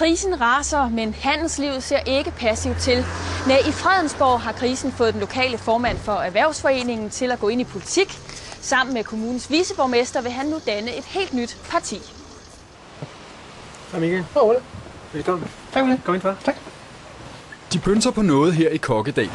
Krisen raser, men handelslivet ser ikke passivt til. Nej, i Fredensborg har krisen fået den lokale formand for Erhvervsforeningen til at gå ind i politik. Sammen med kommunens viceborgmester vil han nu danne et helt nyt parti. Hej Michael. Hej Ole. Velkommen. Tak for det. Kom ind for. Tak. De pynser på noget her i Kokkedal.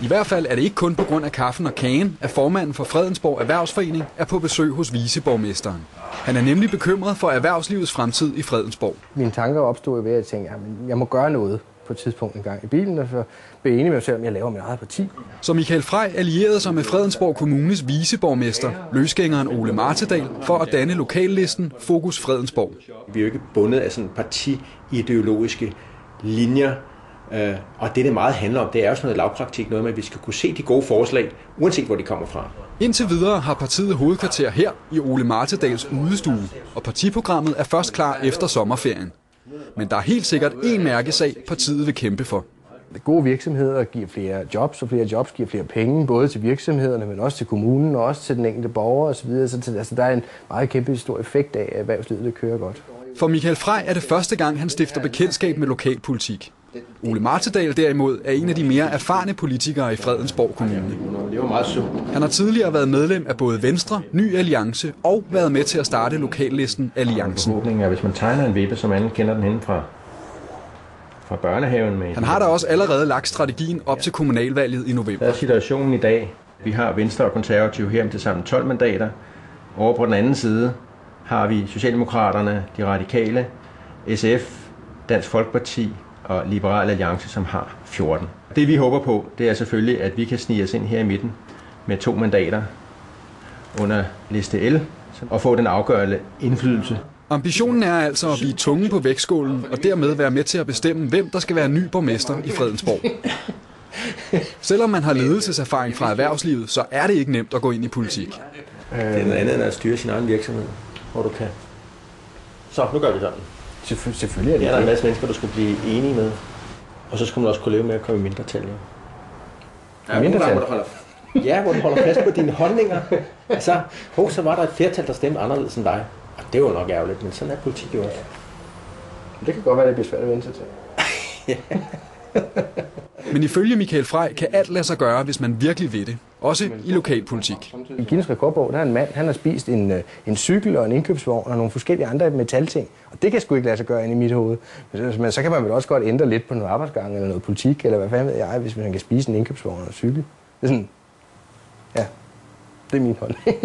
I hvert fald er det ikke kun på grund af kaffen og kagen, at formanden for Fredensborg Erhvervsforening er på besøg hos viceborgmesteren. Han er nemlig bekymret for erhvervslivets fremtid i Fredensborg. Mine tanker opstod ved at tænke, at jeg må gøre noget på et tidspunkt en gang i bilen, og så blev jeg enig med mig selv, om jeg laver mit eget parti. Så Michael Frey allierede sig med Fredensborg Kommunes viceborgmester, løsgængeren Ole Martedal, for at danne lokallisten Fokus Fredensborg. Vi er jo ikke bundet af sådan partiideologiske linjer, og det meget handler om, det er jo sådan noget lavpraktik, noget med, at vi skal kunne se de gode forslag, uanset hvor de kommer fra. Indtil videre har partiet hovedkvarter her i Ole Martedals udestue, og partiprogrammet er først klar efter sommerferien. Men der er helt sikkert én mærkesag, partiet vil kæmpe for. Gode virksomheder giver flere jobs, og flere jobs giver flere penge, både til virksomhederne, men også til kommunen, og også til den enkelte borger osv. Så der er en meget kæmpe stor effekt af, at erhvervslivet kører godt. For Michael Frey er det første gang, han stifter bekendtskab med lokalpolitik. Ole Martedal derimod er en af de mere erfarne politikere i Fredensborg Kommune. Han har tidligere været medlem af både Venstre, Ny Alliance og været med til at starte lokallisten Alliancen. Forhåbningen er, hvis man tegner en vippe, som alle kender den henne fra børnehaven. Med han har da også allerede lagt strategien op til kommunalvalget i november. Der er situationen i dag. Vi har Venstre og Konservative her med til sammen 12 mandater. Over på den anden side har vi Socialdemokraterne, De Radikale, SF, Dansk Folkeparti og Liberal Alliance, som har 14. Det vi håber på, det er selvfølgelig, at vi kan snige os ind her i midten med 2 mandater under liste L og få den afgørende indflydelse. Ambitionen er altså at blive tunge på vægtskålen og dermed være med til at bestemme, hvem der skal være ny borgmester i Fredensborg. Selvom man har ledelseserfaring fra erhvervslivet, så er det ikke nemt at gå ind i politik. Det er noget andet end at styre sin egen virksomhed, hvor du kan. Så, nu gør vi sådan. Selvfølgelig er det. Ja, der er en masse mennesker, du skulle blive enige med. Og så skulle man også kunne leve med at komme i mindretal. Ja, hvor du holder fast på dine holdninger. Altså, så var der et flertal, der stemte anderledes end dig. Og det var nok ærgerligt, men sådan er politik jo også. Det kan godt være, det bliver svært at vende sig til. Men ifølge Michael Frey kan alt lade sig gøre, hvis man virkelig vil det. Også i lokalpolitik. I Guinness Rekordbog, der er en mand, han har spist en cykel og en indkøbsvogn og nogle forskellige andre metalting. Og det kan sgu ikke lade sig gøre ind i mit hoved. Men så kan man vel også godt ændre lidt på noget arbejdsgang eller noget politik, eller hvad fanden ved jeg, hvis man kan spise en indkøbsvogn og en cykel. Det er sådan, ja, det er min holdning.